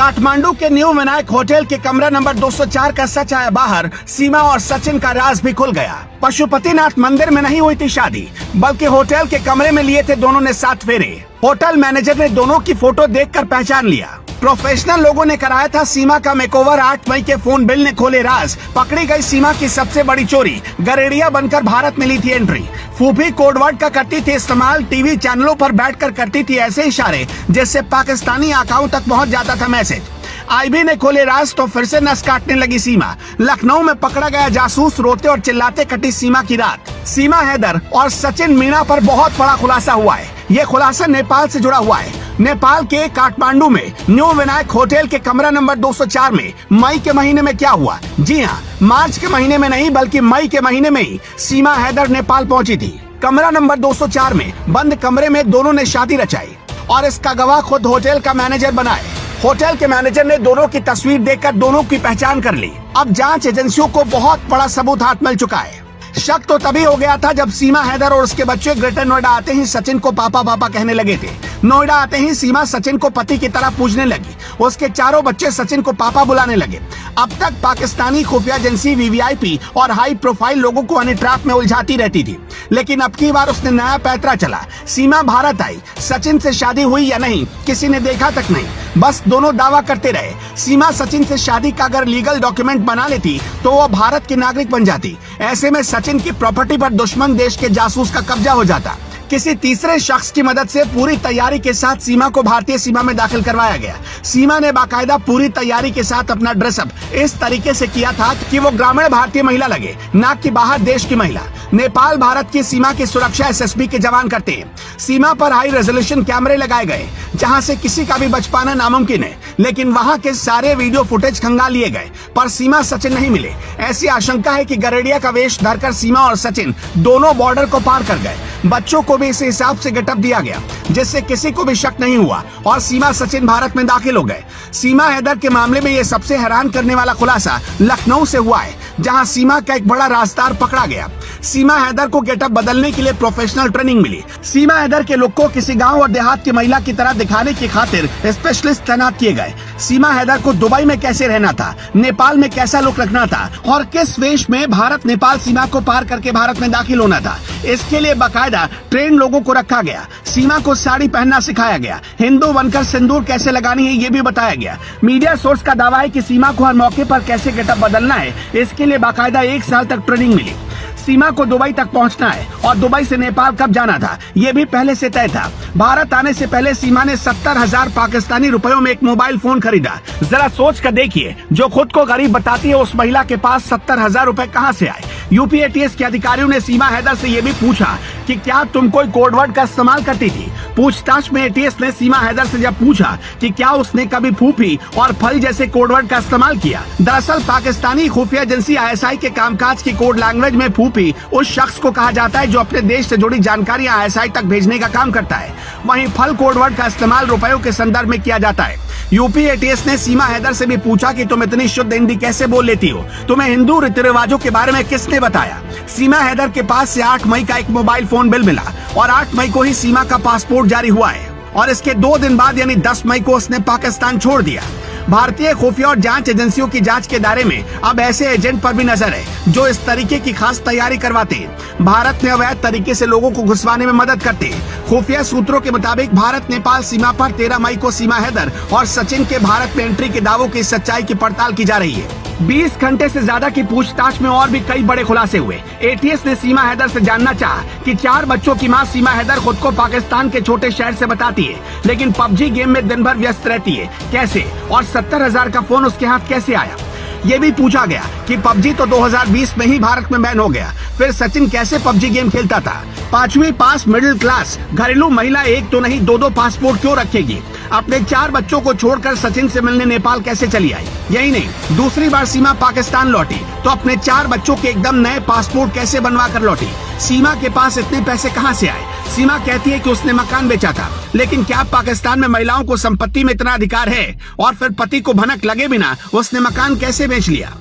काठमांडू के new Vinayak hotel के कमरा नंबर 204 का सच आया बाहर। सीमा और सचिन का राज भी खुल गया। पशुपतिनाथ मंदिर में नहीं हुई थी शादी, बल्कि होटल के कमरे में लिए थे दोनों ने 7 फेरे। होटल मैनेजर ने दोनों की फोटो देखकर पहचान लिया। प्रोफेशनल लोगों ने कराया था सीमा का मेकओवर। 8 मई के फोन बिल ने खोले राज। पकड़ी गई सीमा की सबसे बड़ी चोरी। गरेड़िया बनकर भारत में ली थी एंट्री। फूफी कोडवर्ड का करती थी इस्तेमाल। टीवी चैनलों पर बैठकर करती थी ऐसे इशारे जिससे पाकिस्तानी आकाओं तक पहुंच जाता था मैसेज। आईबी ने खोले राज तो फिर से नस काटने लगी सीमा। लखनऊ में पकड़ा गया जासूस। रोते और चिल्लाते कटी सीमा की रात। सीमा हैदर और सचिन मीणा पर बहुत बड़ा खुलासा हुआ है। ये खुलासा नेपाल से जुड़ा हुआ है। नेपाल के काठमांडू में न्यू विनायक होटल के कमरा नंबर 204 में मई के महीने में क्या हुआ? जी हाँ, मार्च के महीने में नहीं बल्कि मई के महीने में ही सीमा हैदर नेपाल पहुंची थी। कमरा नंबर 204 में बंद कमरे में दोनों ने शादी रचाई और इसका गवाह खुद होटल का मैनेजर बनाए। होटल के मैनेजर ने दोनों की तस्वीर देखकर दोनों की पहचान कर ली। अब जांच एजेंसियों को बहुत बड़ा सबूत हाथ मिल चुका है। शक तो तभी हो गया था जब सीमा हैदर और उसके बच्चे ग्रेटर नोएडा आते ही सचिन को पापा पापा कहने लगे थे। नोएडा आते ही सीमा सचिन को पति की तरह पूजने लगी। उसके चारों बच्चे सचिन को पापा बुलाने लगे। अब तक पाकिस्तानी खुफिया एजेंसी वीवीआईपी और हाई प्रोफाइल लोगों को हनी ट्रैप में उलझाती रहती थी, लेकिन अब की बार उसने नया पैतरा चला। सीमा भारत आई। सचिन से शादी हुई या नहीं किसी ने देखा तक नहीं, बस दोनों दावा करते रहे। सीमा सचिन से शादी का अगर लीगल डॉक्यूमेंट बना लेती तो वो भारत की नागरिक बन जाती। ऐसे में सचिन की प्रॉपर्टी पर दुश्मन देश के जासूस का कब्जा हो जाता। किसी तीसरे शख्स की मदद से पूरी तैयारी के साथ सीमा को भारतीय सीमा में दाखिल करवाया गया। सीमा ने बाकायदा पूरी तैयारी के साथ अपना ड्रेसअप इस तरीके से किया था कि वो ग्रामीण भारतीय महिला लगे, ना कि बाहर देश की महिला। नेपाल भारत की सीमा की सुरक्षा एसएसबी के जवान करते हैं। सीमा पर हाई रेजोल्यूशन कैमरे लगाए गए जहां से किसी का भी बच पाना नामुमकिन है, लेकिन वहां के सारे वीडियो फुटेज खंगाल लिए गए पर सीमा सचिन नहीं मिले। ऐसी आशंका है कि गरेड़िया का वेश धरकर सीमा और सचिन दोनों बॉर्डर को पार कर गए। बच्चों को भी इस हिसाब से गेटअप दिया गया जिससे किसी को भी शक नहीं हुआ और सीमा सचिन भारत में दाखिल हो गए। सीमा हैदर के मामले में ये सबसे हैरान करने वाला खुलासा लखनऊ से हुआ है, जहां सीमा का एक बड़ा राजदार पकड़ा गया। सीमा हैदर को गेटअप बदलने के लिए प्रोफेशनल ट्रेनिंग मिली। सीमा हैदर के लुक को किसी गांव और देहात की महिला की तरह दिखाने की खातिर स्पेशलिस्ट तैनात किए गए। सीमा हैदर को दुबई में कैसे रहना था, नेपाल में कैसा लुक रखना था और किस वेश में भारत नेपाल सीमा को पार करके भारत में दाखिल होना था, इसके लिए बाकायदा ट्रेन लोगों को रखा गया। सीमा को साड़ी पहनना सिखाया गया। हिंदू बनकर सिंदूर कैसे लगानी है ये भी बताया गया। मीडिया सोर्स का दावा है कि सीमा को हर मौके पर कैसे गेटअप बदलना है इसके लिए बाकायदा 1 साल तक ट्रेनिंग मिली। सीमा को दुबई तक पहुंचना है और दुबई से नेपाल कब जाना था ये भी पहले से तय था। भारत आने से पहले सीमा ने 70,000 पाकिस्तानी रुपयों में एक मोबाइल फोन खरीदा। जरा सोच कर देखिए, जो खुद को गरीब बताती है उस महिला के पास 70,000 रुपए कहां से आए। यूपी एटीएस के अधिकारियों ने सीमा हैदर से ये भी पूछा कि क्या तुम कोई कोडवर्ड का इस्तेमाल करती थी। पूछताछ में एटीएस ने सीमा हैदर से जब पूछा कि क्या उसने कभी फूफी और फल जैसे कोडवर्ड का इस्तेमाल किया। दरअसल पाकिस्तानी खुफिया एजेंसी आईएसआई के कामकाज की कोड लैंग्वेज में फूफी उस शख्स को कहा जाता है जो अपने देश से जुड़ी जानकारी आईएसआई तक भेजने का काम करता है। वहीं फल कोडवर्ड का इस्तेमाल रुपयों के संदर्भ में किया जाता है। यूपी एटीएस ने सीमा हैदर से भी पूछा कि तुम इतनी शुद्ध हिंदी कैसे बोल लेती हो, तुम्हें हिंदू रीति रिवाजों के बारे में किसने बताया। सीमा हैदर के पास से 8 मई का एक मोबाइल फोन बिल मिला और 8 मई को ही सीमा का पासपोर्ट जारी हुआ है और इसके 2 दिन बाद यानी 10 मई को उसने पाकिस्तान छोड़ दिया। भारतीय खुफिया और जांच एजेंसियों की जांच के दायरे में अब ऐसे एजेंट पर भी नजर है जो इस तरीके की खास तैयारी करवाते हैं। भारत में अवैध तरीके से लोगों को घुसवाने में मदद करते हैं। खुफिया सूत्रों के मुताबिक भारत नेपाल सीमा पर 13 मई को सीमा हैदर और सचिन के भारत में एंट्री के दावों की सच्चाई की पड़ताल की जा रही है। 20 घंटे से ज्यादा की पूछताछ में और भी कई बड़े खुलासे हुए। एटीएस ने सीमा हैदर से जानना चाहा कि 4 बच्चों की मां सीमा हैदर खुद को पाकिस्तान के छोटे शहर से बताती है, लेकिन पबजी गेम में दिन भर व्यस्त रहती है, कैसे, और 70,000 का फोन उसके हाथ कैसे आया। ये भी पूछा गया कि पबजी तो 2020 में ही भारत में बैन हो गया, फिर सचिन कैसे पबजी गेम खेलता था। 5वीं पास मिडिल क्लास घरेलू महिला एक तो नहीं 2-2 पासपोर्ट क्यों रखेगी। अपने 4 बच्चों को छोड़कर सचिन से मिलने नेपाल कैसे चली आई। यही नहीं, दूसरी बार सीमा पाकिस्तान लौटी तो अपने 4 बच्चों के एकदम नए पासपोर्ट कैसे बनवा कर लौटी। सीमा के पास इतने पैसे कहां से आए। सीमा कहती है कि उसने मकान बेचा था, लेकिन क्या पाकिस्तान में महिलाओं को संपत्ति में इतना अधिकार है। और फिर पति को भनक लगे बिना उसने मकान कैसे बेच लिया।